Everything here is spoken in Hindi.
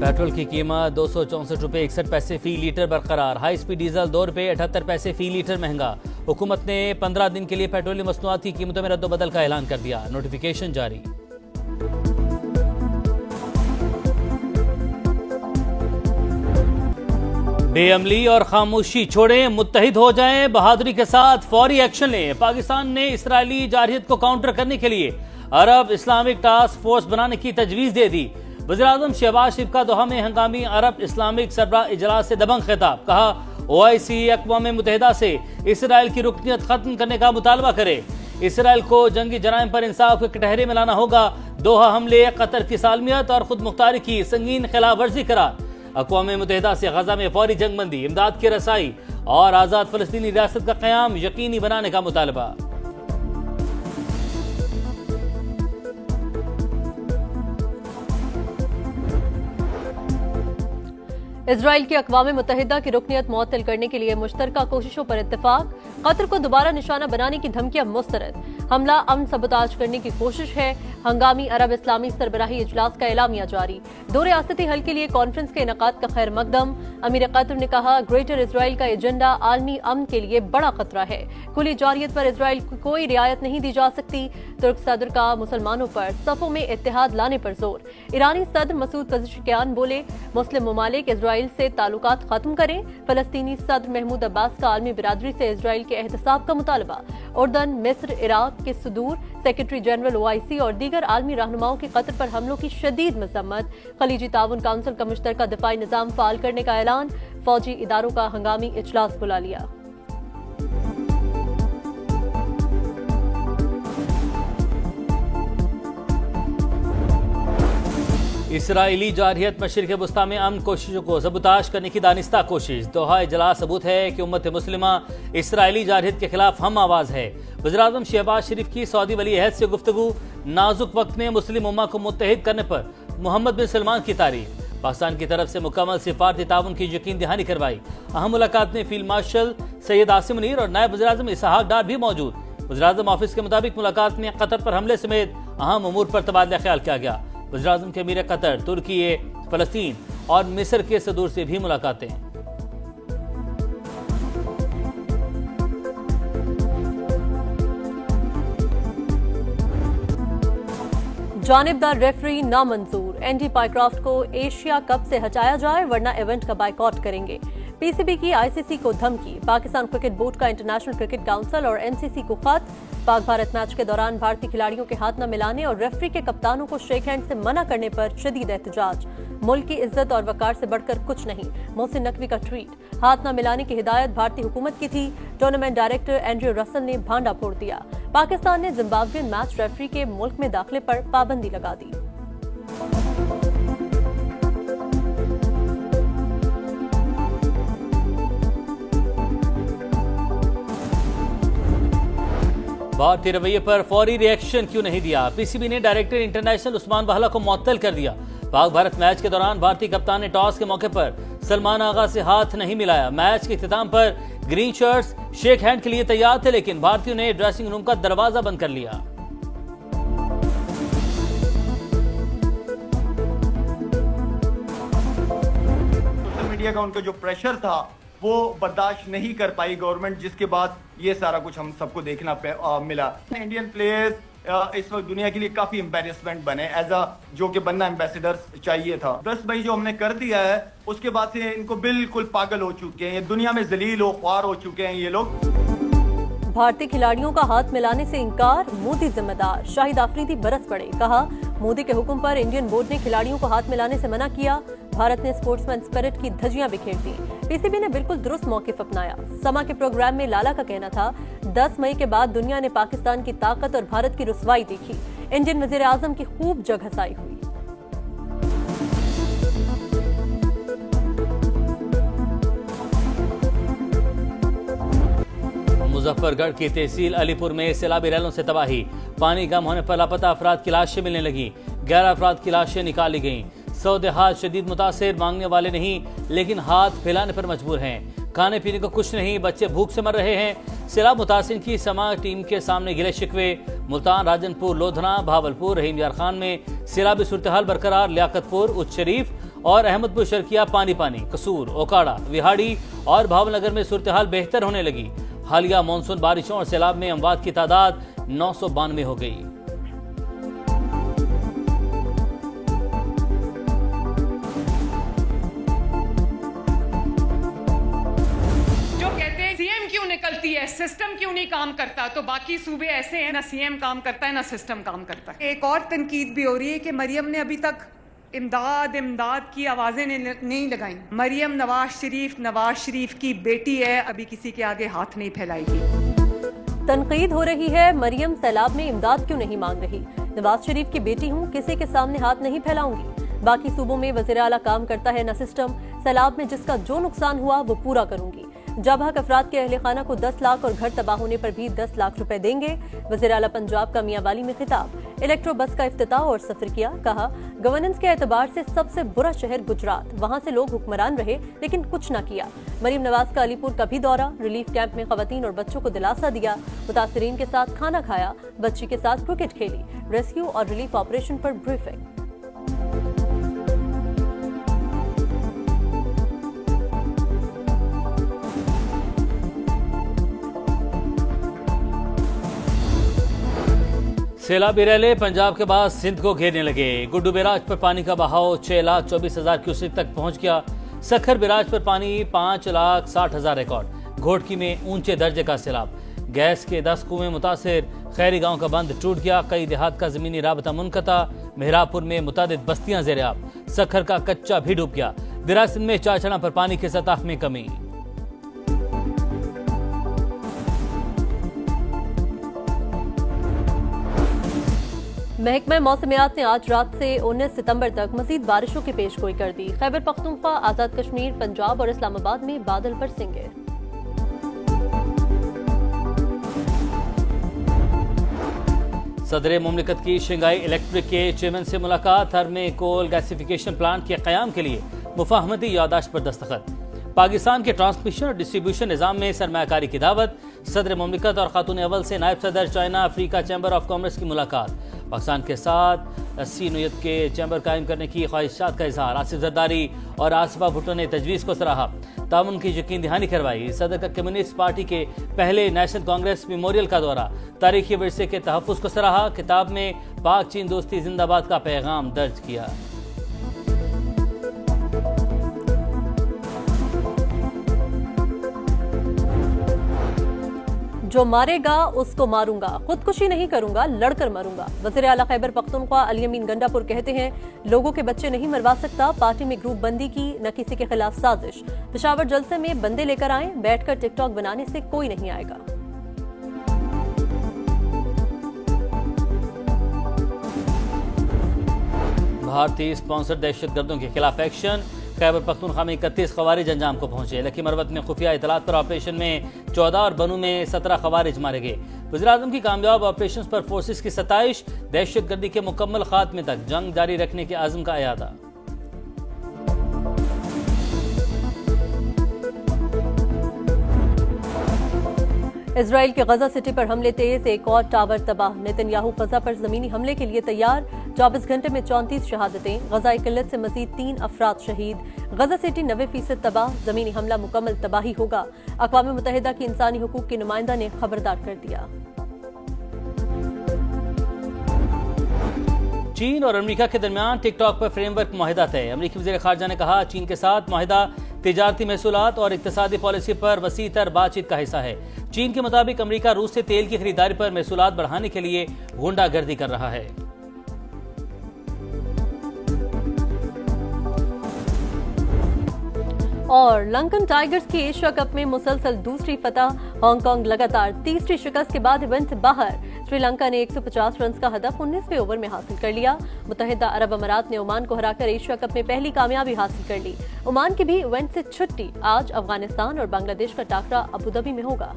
पेट्रोल की कीमत 264 रुपये 61 पैसे फी लीटर बरकरार। हाई स्पीड डीजल 2 रुपये 78 पैसे फी लीटर महंगा। हुकूमत ने 15 दिन के लिए पेट्रोलियम मसनूआत की कीमतों में रद्दोबदल का ऐलान कर दिया। नोटिफिकेशन जारी। बेअमली और खामोशी छोड़ें, मुत्तहिद हो जाएं, बहादुरी के साथ फौरी एक्शन लें। पाकिस्तान ने इसराइली जारहियत को काउंटर करने के लिए अरब इस्लामिक टास्क फोर्स बनाने की तजवीज दे दी। वज़ीर-ए-आज़म शहबाज शरीफ का दोहा में हंगामी अरब इस्लामिक सरबराह इजलास से दबंग खिताब। कहा, OIC अक़वाम मुत्तहिदा से इसराइल की रुकनियत खत्म करने का मुतालबा करे। इसराइल को जंगी जराइम पर इंसाफ के कटहरे में लाना होगा। दोहा हमले कतर की सालमियत और खुद मुख्तारी की संगीन खिलाफ वर्जी करार। अक़वाम मुत्तहिदा से गजा में फौरी जंगबंदी, इमदाद की रसाई और आज़ाद फ़लस्तीनी रियासत का क़याम यकीनी बनाने का मुतालबा। इजराइल की अक़वाम मुत्तहिदा की रुकनियत मुअत्तल करने के लिए मुश्तरका कोशिशों पर इत्तेफाक। कतर को दोबारा निशाना बनाने की धमकियां मुस्तरद। हमला अमन सबोताज करने की कोशिश है। हंगामी अरब इस्लामी सरबराही इजलास का एलामिया जारी। दो रियासती हल के लिए कॉन्फ्रेंस के इनेकाद का खैर मकदम। अमीर कतर ने कहा, ग्रेटर इजराइल का एजेंडा आलमी अमन के लिए बड़ा खतरा है। खुली जारियत पर इजराइल को कोई रियायत नहीं दी जा सकती। तुर्क सदर का मुसलमानों पर सफ़ों में इत्तेहाद लाने पर जोर। ईरानी सदर मसूद पज़ेश्कियान बोले, मुस्लिम ममालिक इजराइल से ताल्लुकात खत्म करें। फलस्तीनी सदर महमूद अब्बास का आलमी बिरादरी से इजराइल के एहतसाब का मुतालबा। उर्दन, मिस्र, इराक के सदूर, सेक्रेटरी जनरल OIC और दीगर आलमी रहनुमाओं की कतर पर हमलों की शदीद मजम्मत। खलीजी ताउन काउंसिल का मुश्तरका दिफाई निज़ाम फाल करने का ऐलान। फौजी इदारों का हंगामी इजलास बुला लिया। इसराइली जारहियत मशरिक़ वस्ता में अमन कोशिशों को सबूताश करने की दानिस्ता कोशिश। दोहा इजलास सबूत है कि उम्मत मुस्लिमा इसराइली जारहियत के खिलाफ हम आवाज़ है। वज़ीर-ए-आज़म शहबाज शरीफ की सऊदी वली अहद से गुफ्तगू। नाजुक वक्त में मुस्लिम उम्मा को मुत्तहिद करने पर मोहम्मद बिन सलमान की तारीफ। पाकिस्तान की तरफ से मुकम्मल सिफारती ताउन की यकीन दहानी करवाई। अहम मुलाकात में फील्ड मार्शल सैयद आसिम मुनीर और नायब वज़ीर-ए-आज़म इसहाक डार भी मौजूद। वज़ीर-ए-आज़म ऑफिस के मुताबिक मुलाकात में कतर पर हमले समेत अहम उमूर पर तबादला ख्याल किया गया। वज़ीर-ए-आज़म के अमीर कतर, तुर्की, फलस्तीन और मिस्र के सदूर से भी मुलाकातें। जानिबदार रेफरी नामंजूर। एंडी पाइक्राफ्ट को एशिया कप से हटाया जाए वरना इवेंट का बायकॉट करेंगे। PCB की ICC को धमकी। पाकिस्तान क्रिकेट बोर्ड का इंटरनेशनल क्रिकेट काउंसिल और MCC को खत। पाक भारत मैच के दौरान भारतीय खिलाड़ियों के हाथ न मिलाने और रेफरी के कप्तानों को शेक हैंड से मना करने पर शदीद एहतजाज। मुल्क की इज्जत और वकार से बढ़कर कुछ नहीं, मोहसिन नकवी का ट्वीट। हाथ न मिलाने की हिदायत भारतीय हुकूमत की थी। टूर्नामेंट डायरेक्टर एंड्रयू रसल ने भांडा फोड़ दिया। पाकिस्तान ने जिम्बाब्वेन मैच रेफरी के मुल्क में दाखिले पर पाबंदी लगा दी। भारतीय रवैये पर फौरी रिएक्शन क्यों नहीं दिया? PCB ने डायरेक्टर इंटरनेशनल उस्मान बहला को मुअत्तल कर दिया। पाक भारत मैच के दौरान भारतीय कप्तान ने टॉस के मौके पर सलमान आगा से हाथ नहीं मिलाया। मैच के इख्तिताम पर ग्रीन शर्ट्स शेक हैंड के लिए तैयार थे, लेकिन भारतीयों ने ड्रेसिंग रूम का दरवाजा बंद कर लिया। सोशल मीडिया का उनका जो प्रेशर था वो बर्दाश्त नहीं कर पाई गवर्नमेंट, जिसके बाद ये सारा कुछ हम सबको देखना मिला। इंडियन प्लेयर्स इस वक्त दुनिया के लिए काफी एम्बेरसमेंट बने, जो कि बनना एम्बेसडर चाहिए था। 10 मई जो हमने कर दिया है उसके बाद से इनको बिल्कुल पागल हो चुके हैं, दुनिया में जलील हो ख्वार हो चुके हैं ये लोग। भारतीय खिलाड़ियों का हाथ मिलाने से इंकार, मोदी जिम्मेदार। शाहिद आफरीदी बरस पड़े। कहा, मोदी के हुक्म पर इंडियन बोर्ड ने खिलाड़ियों को हाथ मिलाने से मना किया। भारत ने स्पोर्ट्समैन स्पिरिट की धज्जियां बिखेर दी। PCB ने बिल्कुल दुरुस्त मौक़िफ़ अपनाया। समा के प्रोग्राम में लाला का कहना था, 10 मई के बाद दुनिया ने पाकिस्तान की ताकत और भारत की रुसवाई देखी। इंडियन वज़ीर-ए-आज़म की खूब जगहसाई हुई। मुजफ्फरगढ़ की तहसील अलीपुर में सैलाबी रैलों से तबाही। पानी कम होने पर लापता अफराद की लाशें मिलने लगी। 11 अफराद की लाशें निकाली गईं। सौदेहात शदीद मुतासिर, मांगने वाले नहीं लेकिन हाथ फैलाने पर मजबूर हैं। खाने पीने को कुछ नहीं, बच्चे भूख से मर रहे हैं। सैलाब मुतासिर की समा टीम के सामने गिले शिकवे। मुल्तान, राजनपुर, लोधना, भावलपुर, रहीम यार खान में सैलाबी सूरत हाल बरकरार। लियाकतपुर, उच्च शरीफ और अहमदपुर शर्किया पानी पानी, कसूर, ओकाड़ा, विहाड़ी और भावनगर में सूरत हाल बेहतर होने लगी। हालिया मानसून बारिशों और सैलाब में अमवात की तादाद 992 हो गई। निकलती है, सिस्टम क्यों नहीं काम करता, तो बाकी सूबे ऐसे हैं, ना सीएम काम करता है ना सिस्टम काम करता है। एक और तनकीद भी हो रही है कि मरियम ने अभी तक इमदाद की आवाजें नहीं लगाई। मरियम नवाज शरीफ की बेटी है, अभी किसी के आगे हाथ नहीं फैलाएगी। तनकीद हो रही है, मरियम सैलाब में इमदाद क्यों नहीं मांग रही। नवाज शरीफ की बेटी हूँ, किसी के सामने हाथ नहीं फैलाऊंगी। बाकी सूबों में वज़ीर आला काम करता है न सिस्टम। सैलाब में जिसका जो नुकसान हुआ वो पूरा करूंगी। जब हक अफराद के अहले खाना को 10 लाख और घर तबाह होने पर भी 10 लाख रुपए देंगे। वज़ीर आला पंजाब का मियांवाली में खिताब। इलेक्ट्रो बस का इफ्तिताह और सफर किया। कहा, गवर्नेंस के एतबार से सबसे बुरा शहर गुजरात, वहां से लोग हुक्मरान रहे लेकिन कुछ न किया। मरीम नवाज का अलीपुर का भी दौरा, रिलीफ कैंप में खवातीन और बच्चों को दिलासा दिया। मुतासरीन के साथ खाना खाया, बच्ची के साथ क्रिकेट खेली। रेस्क्यू और रिलीफ ऑपरेशन पर ब्रीफिंग। सैलाबी रैले पंजाब के बाद सिंध को घेरने लगे। गुड्डू बैराज पर पानी का बहाव 6,24,000 क्यूसेक तक पहुंच गया। सखर बैराज पर पानी 5,60,000 रिकॉर्ड। घोटकी में ऊंचे दर्जे का सैलाब। गैस के 10 कुएं मुतासिर। खैरी गांव का बंद टूट गया। कई देहात का जमीनी राबता मुनक़ता। मेहरापुर में मुतादिद बस्तियां ज़ेर-ए-आब। सखर का कच्चा भी डूब गया। दिरासिन में चाचड़ा पर पानी की सतह में कमी। महकमा मौसमियात ने आज रात से 19 सितंबर तक मजीद बारिशों की पेशगोई कर दी। खैबर पख्तूनख्वा, आजाद कश्मीर, पंजाब और इस्लामाबाद में बादल बरसेंगे। सदर मुमलिकत की शंघाई इलेक्ट्रिक के चेयरमैन से मुलाकात। थर्मे कोल गैसिफिकेशन प्लांट के क़याम के लिए मुफाहमती यादाश्त पर दस्तखत। पाकिस्तान के ट्रांसमिशन और डिस्ट्रीब्यूशन निज़ाम में सरमायाकारी की दावत। सदर मुमलिकत और खातून अव्वल से नायब सदर China Africa chamber of commerce की मुलाकात। पाकिस्तान के साथ 80 नोयत के चैम्बर कायम करने की ख्वाहिशात का इजहार। आसिफ जरदारी और आसिफा भुट्टो ने तजवीज़ को सराहा। ताउन की यकीन दहानी करवाई। सदर का कम्युनिस्ट पार्टी के पहले नेशनल कांग्रेस मेमोरियल का दौरा। तारीखी विरसे के तहफ़्फ़ुज़ को सराहा। किताब में पाक चीन दोस्ती जिंदाबाद का पैगाम दर्ज किया। जो मारेगा उसको मारूंगा, खुदकुशी नहीं करूंगा, लड़कर मरूंगा। वज़ीर आला खैबर पख्तूनख्वा अली अमीन गंडापुर कहते हैं, लोगों के बच्चे नहीं मरवा सकता। पार्टी में ग्रुप बंदी की न किसी के खिलाफ साजिश। पेशावर जलसे में बंदे लेकर आए, बैठकर टिकटॉक बनाने से कोई नहीं आएगा। भारतीय स्पॉन्सर दहशतगर्दों के खिलाफ एक्शन। खैबर पख्तूनख्वा में 31 खवारिज अंजाम को पहुंचे। लकी मरवत में खुफिया इतलात पर ऑपरेशन में 14 और बनू में 17 खवारिज मारे गए। वज़ीर-ए-आज़म की कामयाब ऑपरेशन पर फोर्सेस की सताइश। दहशतगर्दी के मुकम्मल खात्मे तक जंग जारी रखने के आज़म का अयादा। इजराइल के गजा सिटी पर हमले तेज, एक और टावर तबाह। नेतन्याहू गजा पर जमीनी हमले के लिए तैयार। 24 घंटे में 34 शहादतें। गजाई किल्लत से मजीद 3 अफराद शहीद। गजा सिटी 90% तबाह। जमीनी हमला मुकम्मल तबाही होगा। अक़वाम मुत्तहिदा की इंसानी हुकूक की नुमाइंदा ने खबरदार कर दिया। चीन और अमेरिका के दरमियान टिकटॉक पर फ्रेमवर्क मुआहिदा तय। अमेरिकी वज़ीर ख़ारजा ने कहा, चीन के साथ मुआहिदा तिजारती महसूलात और इक़्तिसादी पॉलिसी पर वसी तर बातचीत का हिस्सा है। चीन के मुताबिक अमेरिका रूस से तेल की खरीदारी पर महसूलात बढ़ाने के लिए गुंडागर्दी कर रहा है। और लंकन टाइगर्स की एशिया कप में मुसलसल दूसरी फतह। हांगकांग लगातार तीसरी शिकस्त के बाद इवेंट बाहर। श्रीलंका ने 150 रन का हदफ 19वें ओवर में हासिल कर लिया। मुत्तहिदा अरब अमारात ने ओमान को हराकर एशिया कप में पहली कामयाबी हासिल कर ली। ओमान की भी इवेंट से छुट्टी। आज अफगानिस्तान और बांग्लादेश का टाकरा अबू धाबी में होगा।